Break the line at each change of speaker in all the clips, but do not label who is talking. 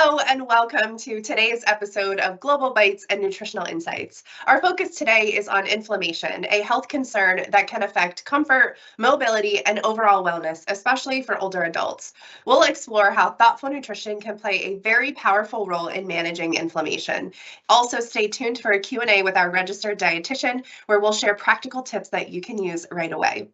Hello and welcome to today's episode of Global Bites and Nutritional Insights. Our focus today is on inflammation, a health concern that can affect comfort, mobility, and overall wellness, especially for older adults. We'll explore how thoughtful nutrition can play a very powerful role in managing inflammation. Also, stay tuned for a Q&A with our registered dietitian, where we'll share practical tips that you can use right away.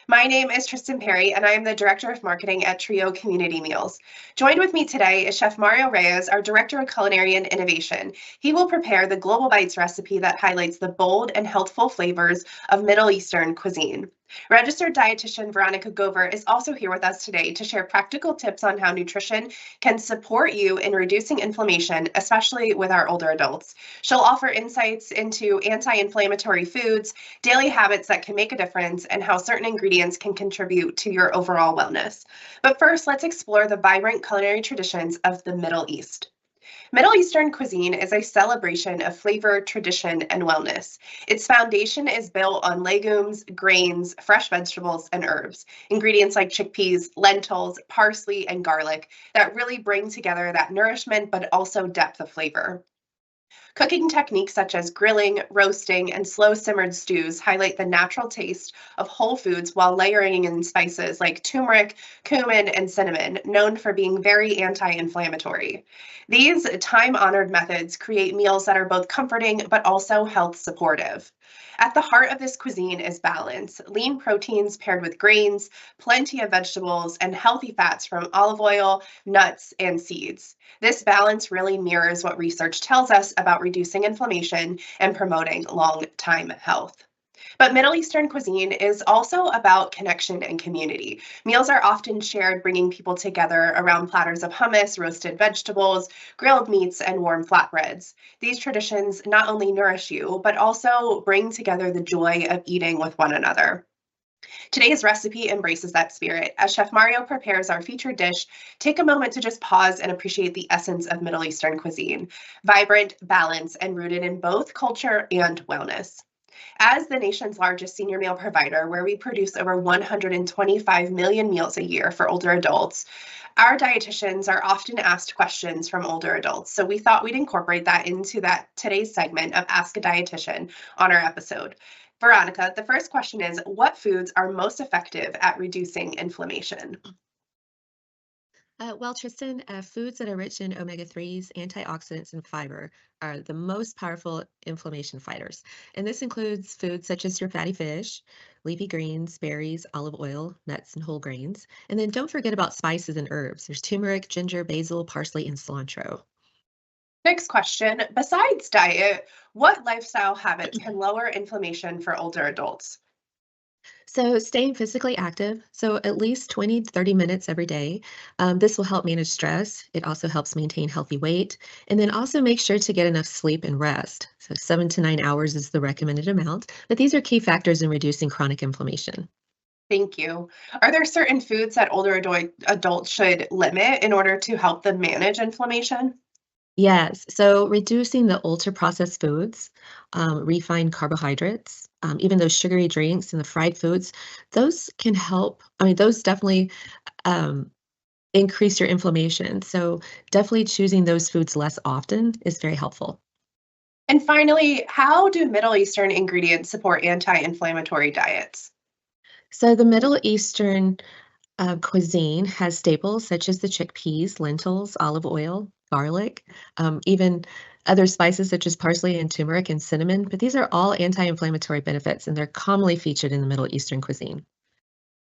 My name is Tristan Perry, and I am the Director of Marketing at Trio Community Meals. Joined with me today is Chef Mario Reyes, our Director of Culinary and Innovation. He will prepare the Global Bites recipe that highlights the bold and healthful flavors of Middle Eastern cuisine. Registered Dietitian Veronica Gober is also here with us today to share practical tips on how nutrition can support you in reducing inflammation, especially with our older adults. She'll offer insights into anti-inflammatory foods, daily habits that can make a difference, and how certain ingredients can contribute to your overall wellness. But first, let's explore the vibrant culinary traditions of the Middle East. Middle Eastern cuisine is a celebration of flavor, tradition, and wellness. Its foundation is built on legumes, grains, fresh vegetables, and herbs. Ingredients like chickpeas, lentils, parsley, and garlic that really bring together that nourishment but also depth of flavor. Cooking techniques such as grilling, roasting, and slow simmered stews highlight the natural taste of whole foods while layering in spices like turmeric, cumin, and cinnamon, known for being very anti-inflammatory. These time-honored methods create meals that are both comforting but also health supportive. At the heart of this cuisine is balance: lean proteins paired with grains, plenty of vegetables, and healthy fats from olive oil, nuts, and seeds. This balance really mirrors what research tells us about reducing inflammation and promoting long-time health. But Middle Eastern cuisine is also about connection and community. Meals are often shared, bringing people together around platters of hummus, roasted vegetables, grilled meats, and warm flatbreads. These traditions not only nourish you, but also bring together the joy of eating with one another. Today's recipe embraces that spirit. As Chef Mario prepares our featured dish, take a moment to just pause and appreciate the essence of Middle Eastern cuisine: vibrant, balanced, and rooted in both culture and wellness. As the nation's largest senior meal provider, where we produce over 125 million meals a year for older adults, our dietitians are often asked questions from older adults. So we thought we'd incorporate that into today's segment of Ask a Dietitian on our episode. Veronica, the first question is, what foods are most effective at reducing inflammation?
Tristan, foods that are rich in omega-3s, antioxidants, and fiber are the most powerful inflammation fighters. And this includes foods such as your fatty fish, leafy greens, berries, olive oil, nuts, and whole grains. And then don't forget about spices and herbs. There's turmeric, ginger, basil, parsley, and cilantro.
Next question, besides diet, what lifestyle habits can lower inflammation for older adults?
So staying physically active, so at least 20 to 30 minutes every day. This will help manage stress. It also helps maintain healthy weight. And then also make sure to get enough sleep and rest. So 7 to 9 hours is the recommended amount. But these are key factors in reducing chronic inflammation.
Thank you. Are there certain foods that older adults should limit in order to help them manage inflammation?
Yes, so reducing the ultra-processed foods, refined carbohydrates, even those sugary drinks and the fried foods, those can help. I mean, those definitely um, increase your inflammation. So definitely choosing those foods less often is very helpful.
And finally, how do Middle Eastern ingredients support anti-inflammatory diets?
So the Middle Eastern cuisine has staples such as the chickpeas, lentils, olive oil, garlic, even other spices such as parsley and turmeric and cinnamon. But these are all anti-inflammatory benefits, and they're commonly featured in the Middle Eastern cuisine.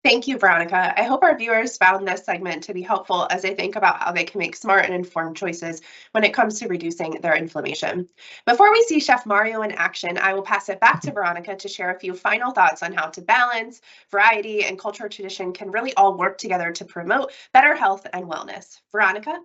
Thank you, Veronica. I hope our viewers found this segment to be helpful as they think about how they can make smart and informed choices when it comes to reducing their inflammation. Before we see Chef Mario in action, I will pass it back to Veronica to share a few final thoughts on how to balance variety and cultural tradition can really all work together to promote better health and wellness. Veronica?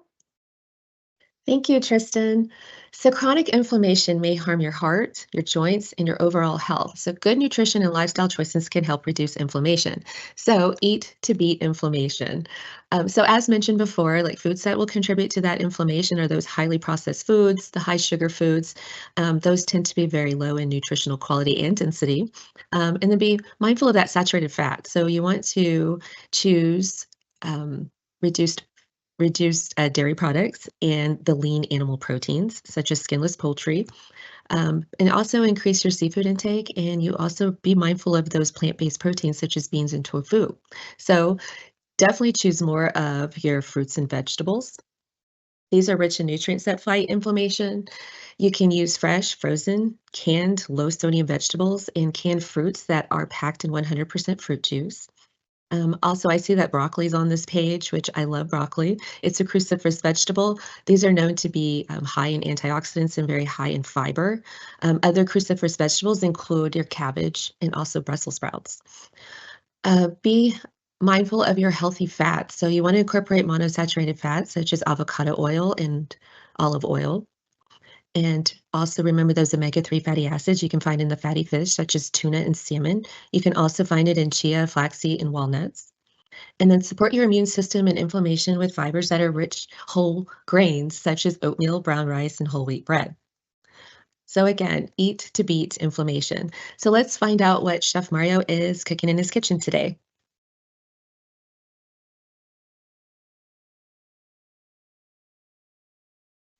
Thank you, Tristan. So, chronic inflammation may harm your heart, your joints, and your overall health. So, good nutrition and lifestyle choices can help reduce inflammation. So, eat to beat inflammation. As mentioned before, like foods that will contribute to that inflammation are those highly processed foods, the high sugar foods. Those tend to be very low in nutritional quality and density. And then be mindful of that saturated fat. So, you want to choose reduced reduced dairy products and the lean animal proteins, such as skinless poultry, and also increase your seafood intake. And you also be mindful of those plant-based proteins, such as beans and tofu. So definitely choose more of your fruits and vegetables. These are rich in nutrients that fight inflammation. You can use fresh, frozen, canned, low sodium vegetables and canned fruits that are packed in 100% fruit juice. Also, I see that broccoli is on this page, which I love broccoli. It's a cruciferous vegetable. These are known to be high in antioxidants and very high in fiber. Other cruciferous vegetables include your cabbage and also Brussels sprouts. Be mindful of your healthy fats. So you want to incorporate monosaturated fats such as avocado oil and olive oil. And also remember those omega-3 fatty acids you can find in the fatty fish, such as tuna and salmon. You can also find it in chia, flaxseed, and walnuts. And then support your immune system and inflammation with fibers that are rich whole grains, such as oatmeal, brown rice, and whole wheat bread. So again, eat to beat inflammation. So let's find out what Chef Mario is cooking in his kitchen today.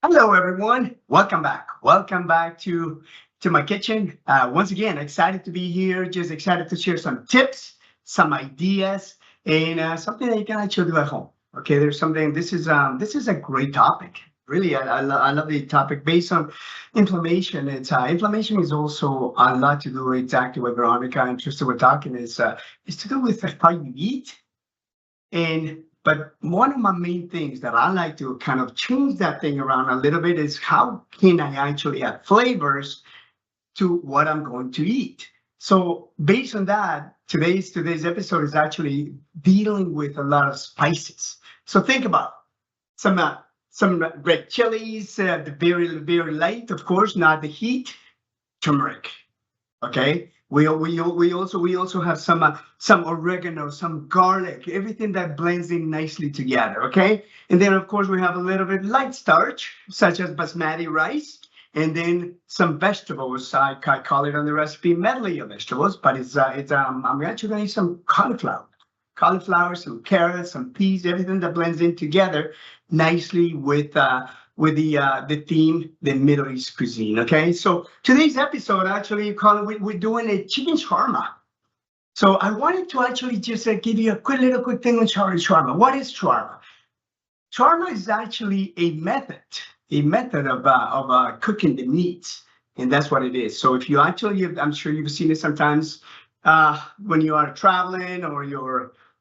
Hello, everyone. Welcome back. Welcome back to my kitchen. Once again, excited to be here. Just excited to share some tips, some ideas, and something that you can actually do at home. Okay, there's something. This is a great topic. Really, I love the topic based on inflammation. It's inflammation is also a lot to do exactly what Veronica and Tristan were talking is to do with how you eat. But one of my main things that I like to kind of change that thing around a little bit is how can I actually add flavors to what I'm going to eat? So based on that, today's episode is actually dealing with a lot of spices. So think about some red chilies, the very light, of course, not the heat, turmeric. Okay. We also have some oregano, some garlic, everything that blends in nicely together. Okay, and then of course we have a little bit light starch, such as basmati rice, and then some vegetables. I call it on the recipe medley of vegetables, but I'm actually going to use some cauliflower, some carrots, some peas, everything that blends in together nicely with the theme, the Middle East cuisine. Okay, so today's episode actually we're doing a chicken shawarma. So I wanted to actually just give you a quick thing on shawarma. What is shawarma? Shawarma is actually a method of cooking the meat, and that's what it is. So if you actually, I'm sure you've seen it sometimes when you are traveling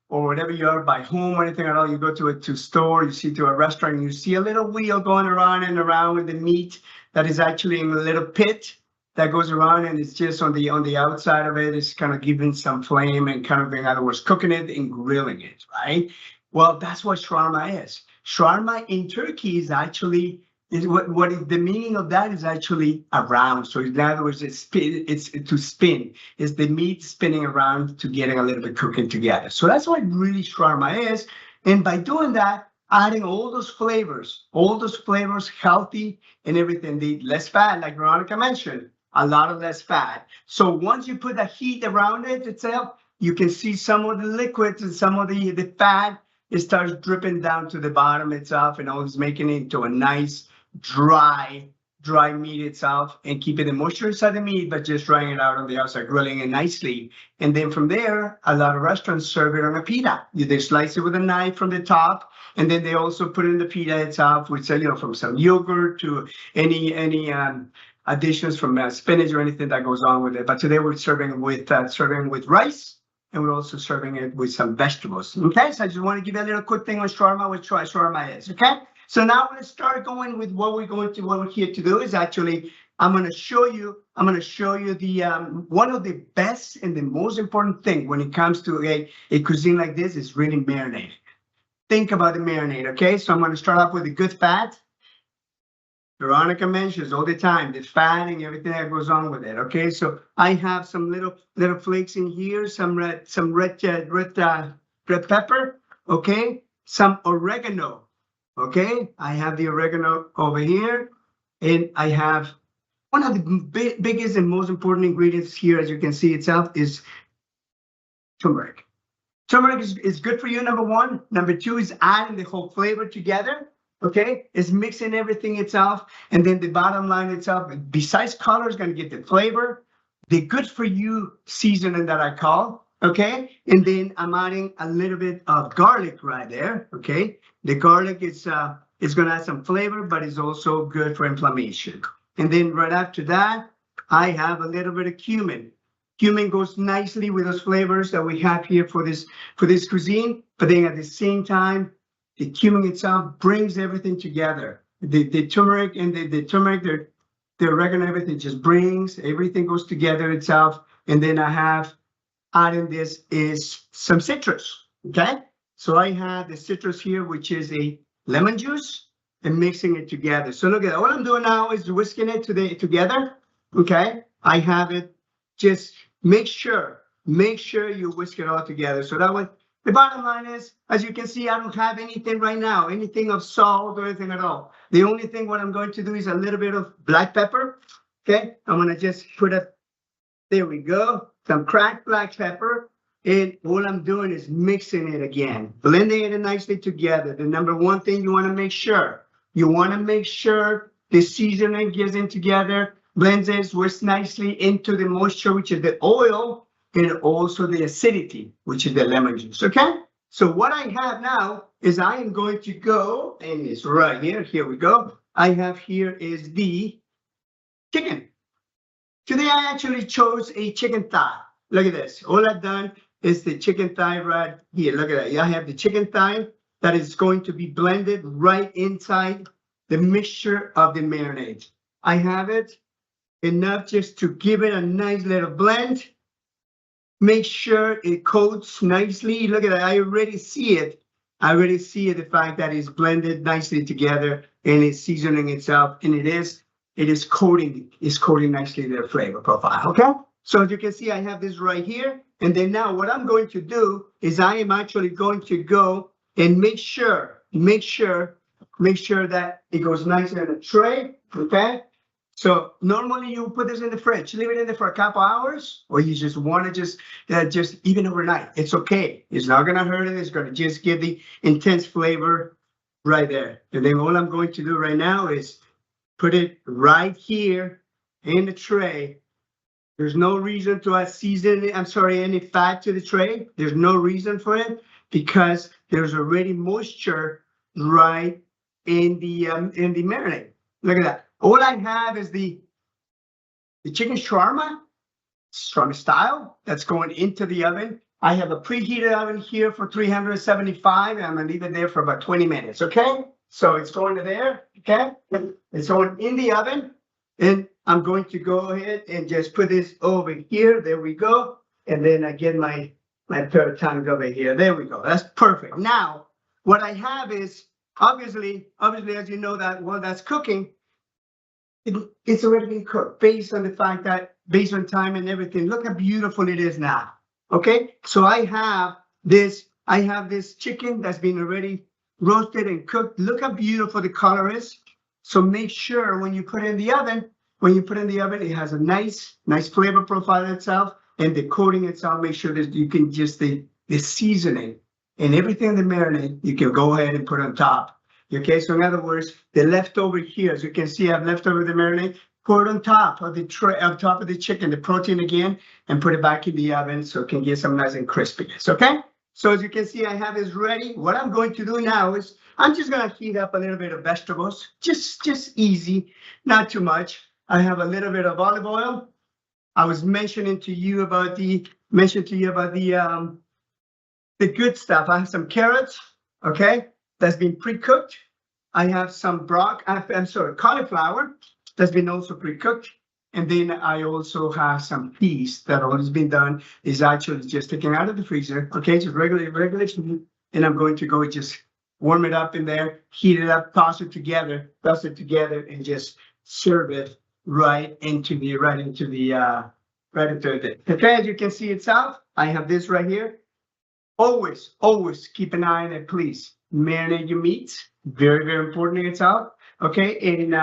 or whatever you are by home or anything at all, you go to a store, you see to a restaurant, and you see a little wheel going around and around with the meat that is actually in a little pit that goes around, and it's just on the outside of it, it's kind of giving some flame and kind of, in other words, cooking it and grilling it, right? Well, that's what shawarma is. Shawarma in Turkey is actually the meaning of that is actually around. So in other words, it's to spin. It's the meat spinning around to getting a little bit cooking together. So that's what really shawarma is. And by doing that, adding all those flavors, healthy and everything, the less fat, like Veronica mentioned, a lot of less fat. So once you put the heat around it itself, you can see some of the liquids and some of the fat. It starts dripping down to the bottom itself and always making it into a nice dry meat itself and keeping the moisture inside the meat, but just drying it out on the outside, grilling it nicely. And then from there, a lot of restaurants serve it on a pita. They slice it with a knife from the top, and then they also put in the pita itself, which from some yogurt to any additions from spinach or anything that goes on with it. But today we're serving with rice, and we're also serving it with some vegetables. Okay, so I just want to give you a little quick thing on shawarma, what shawarma is. Okay. So now let's start going with what we're here to do is actually, I'm going to show you the one of the best and the most important thing when it comes to a cuisine like this is really marinating. Think about the marinade, okay? So I'm going to start off with the good fat. Veronica mentions all the time the fat and everything that goes on with it, okay? So I have some little flakes in here, some red pepper, okay? Some oregano. Okay, I have the oregano over here, and I have one of the biggest and most important ingredients here, as you can see itself, is turmeric. Turmeric is good for you, number one. Number two is adding the whole flavor together. Okay, it's mixing everything itself. And then the bottom line itself, besides color, is going to get the flavor, the good for you seasoning that I call. Okay, and then I'm adding a little bit of garlic right there. Okay, the garlic is going to add some flavor, but it's also good for inflammation. And then right after that, I have a little bit of cumin. Cumin goes nicely with those flavors that we have here for this cuisine, but then at the same time, the cumin itself brings everything together. The turmeric and the turmeric, the oregano, everything just brings, everything goes together itself. And then I have adding this is some citrus, okay? So I have the citrus here, which is a lemon juice, and mixing it together. So look at that. What I'm doing now is whisking it together, okay? I have it. Just make sure you whisk it all together. So that way, the bottom line is, as you can see, I don't have anything right now, anything of salt or anything at all. The only thing what I'm going to do is a little bit of black pepper. Okay, I'm gonna just put it, there we go, some cracked black pepper. And all I'm doing is mixing it again, blending it nicely together. The number one thing you wanna make sure, the seasoning gets in together, blends it, works nicely into the moisture, which is the oil, and also the acidity, which is the lemon juice, okay? So what I have now is I am going to go, and it's right here, here we go. I have here is the chicken. Today I actually chose a chicken thigh. Look at this, all I've done is the chicken thigh right here, look at that. I have the chicken thigh that is going to be blended right inside the mixture of the marinade. I have it enough just to give it a nice little blend. Make sure it coats nicely. Look at that. I already see it. The fact that it's blended nicely together and it's seasoning itself, and it is coating nicely their flavor profile. Okay. So as you can see, I have this right here. And then now what I'm going to do is I am actually going to go and make sure that it goes nicely in a tray. Okay. So normally you put this in the fridge, leave it in there for a couple hours, or you just want to just even overnight. It's okay. It's not going to hurt it. It's going to just give the intense flavor right there. And then all I'm going to do right now is put it right here in the tray. There's no reason to add any fat to the tray. There's no reason for it because there's already moisture right in the marinade. Look at that. All I have is the chicken shawarma style that's going into the oven. I have a preheated oven here for 375, and I'm gonna leave it there for about 20 minutes, okay? So it's going to there, okay? It's going in the oven, and I'm going to go ahead and just put this over here. There we go. And then I get my pair of tongs over here. There we go. That's perfect. Now, what I have is, obviously, as you know, that while that's cooking, it's already been cooked based on the fact that, based on time and everything, look how beautiful it is now. Okay, so I have this chicken that's been already roasted and cooked. Look how beautiful the color is. So make sure when you put it in the oven, it has a nice flavor profile itself, and the coating itself, make sure that you can just the seasoning and everything in the marinade, you can go ahead and put on top. Okay, so in other words, the leftover here, as you can see, I've left over the marinade, pour it on top of the tray, on top of the chicken, the protein again, and put it back in the oven so it can get some nice and crispiness. Okay, so as you can see, I have this ready. What I'm going to do now is I'm just going to heat up a little bit of vegetables, just easy, not too much. I have a little bit of olive oil. I was mentioning to you about the good stuff. I have some carrots, okay, that's been pre-cooked. I have some cauliflower that's been also pre-cooked. And then I also have some peas that already been done. Is actually just taken out of the freezer. Okay, just regular food. And I'm going to go just warm it up in there, heat it up, toss it together, and just serve it right into the. Okay, as you can see itself, I have this right here. Always keep an eye on it, please. Marinate your meats. Very, very important itself. Okay, and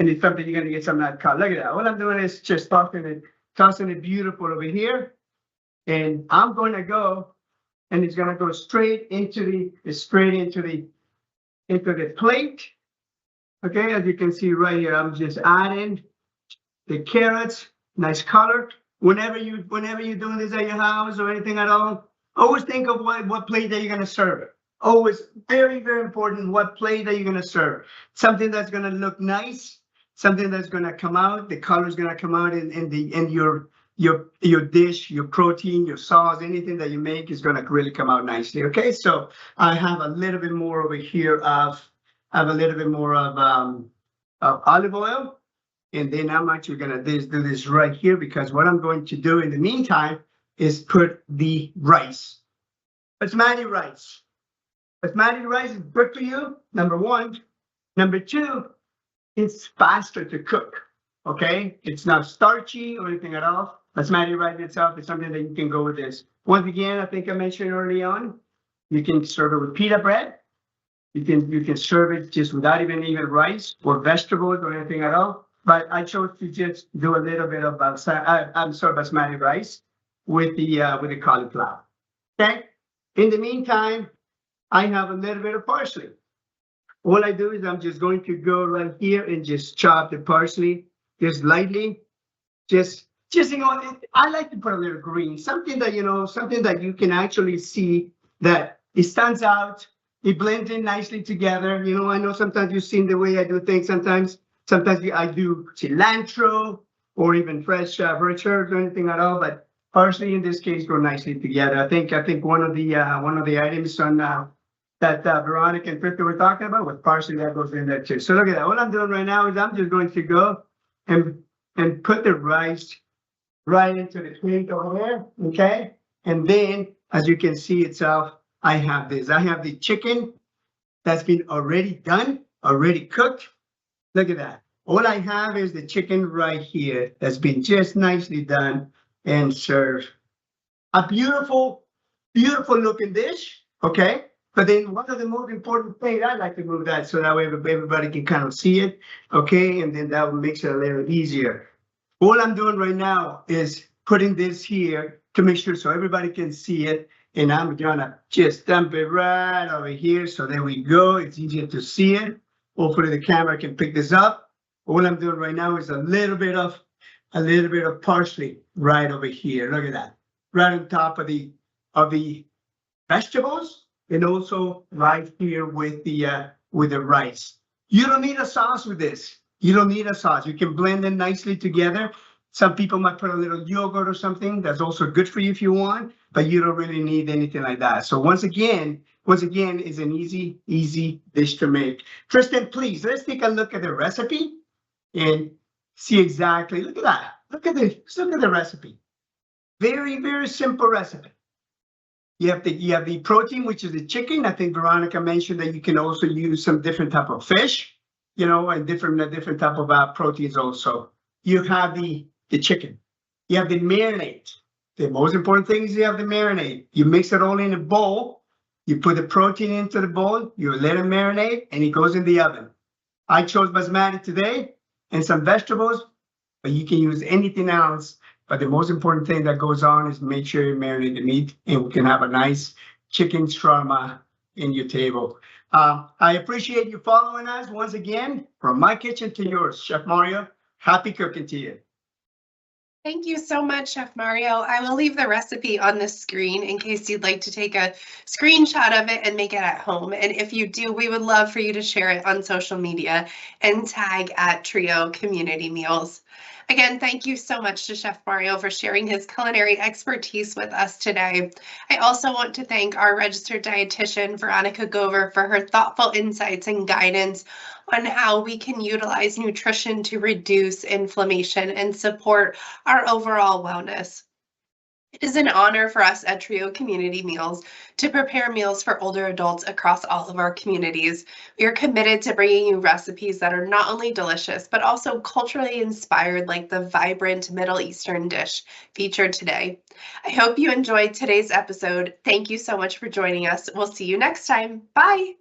it's something you're gonna get some of that color. Look at that. All I'm doing is just tossing it beautiful over here. And I'm gonna go and it's gonna go straight into the plate. Okay, as you can see right here, I'm just adding the carrots, nice color. Whenever you're doing this at your house or anything at all, always think of what plate that you're gonna serve it. Always very, very important what plate that you're gonna serve. Something that's gonna look nice, something that's gonna come out, the color's gonna come out in your dish, your protein, your sauce, anything that you make is gonna really come out nicely. Okay, so I have a little bit more over here of olive oil. And then I'm actually gonna do this right here, because what I'm going to do in the meantime is put the rice. Basmati rice. Basmati rice is good for you, number one. Number two, it's faster to cook, okay? It's not starchy or anything at all. Basmati rice itself is something that you can go with this. Once again, I think I mentioned early on, you can serve it with pita bread. You can serve it just without even rice or vegetables or anything at all. But I chose to just do a little bit of basmati rice with the cauliflower. Okay. In the meantime, I have a little bit of parsley. All I do is I'm just going to go right here and just chop the parsley just lightly. Just I like to put a little green, something that you can actually see that it stands out. It blends in nicely together. I know sometimes you've seen the way I do things. Sometimes I do cilantro or even fresh herbs or anything at all. But parsley in this case go nicely together. I think one of the items on that Veronica and Krista were talking about with parsley that goes in there too. So look at that. What I'm doing right now is I'm just going to go and put the rice right into the plate over there. Okay, and then as you can see itself, I have this. I have the chicken that's been already done, already cooked. Look at that. All I have is the chicken right here that's been just nicely done and served. A beautiful, beautiful looking dish, okay? But then one of the most important things, I like to move that so that way everybody can kind of see it, okay? And then that makes it a little easier. All I'm doing right now is putting this here to make sure so everybody can see it. And I'm gonna just dump it right over here. So there we go. It's easier to see it. Hopefully the camera can pick this up. All I'm doing right now is a little bit of parsley right over here. Look at that. Right on top of the vegetables, and also right here with the rice. You don't need a sauce with this. You don't need a sauce. You can blend them nicely together. Some people might put a little yogurt or something. That's also good for you if you want, but you don't really need anything like that. So once again, is an easy dish to make. Tristan, please, let's take a look at the recipe and see exactly. Look at that. Look at the recipe. Very, very simple recipe. You have the protein, which is the chicken. I think Veronica mentioned that you can also use some different type of fish, and different type of proteins also. You have the chicken. You have the marinade. The most important thing is you have the marinade. You mix it all in a bowl. You put the protein into the bowl. You let it marinate, and it goes in the oven. I chose basmati today and some vegetables, but you can use anything else. But the most important thing that goes on is make sure you marinate the meat, and we can have a nice chicken shawarma in your table. I appreciate you following us once again from my kitchen to yours, Chef Mario. Happy cooking to you.
Thank you so much, Chef Mario. I will leave the recipe on the screen in case you'd like to take a screenshot of it and make it at home. And if you do, we would love for you to share it on social media and tag @Trio Community Meals. Again, thank you so much to Chef Mario for sharing his culinary expertise with us today. I also want to thank our registered dietitian, Veronica Gober, for her thoughtful insights and guidance on how we can utilize nutrition to reduce inflammation and support our overall wellness. It is an honor for us at Trio Community Meals to prepare meals for older adults across all of our communities. We are committed to bringing you recipes that are not only delicious, but also culturally inspired, like the vibrant Middle Eastern dish featured today. I hope you enjoyed today's episode. Thank you so much for joining us. We'll see you next time. Bye.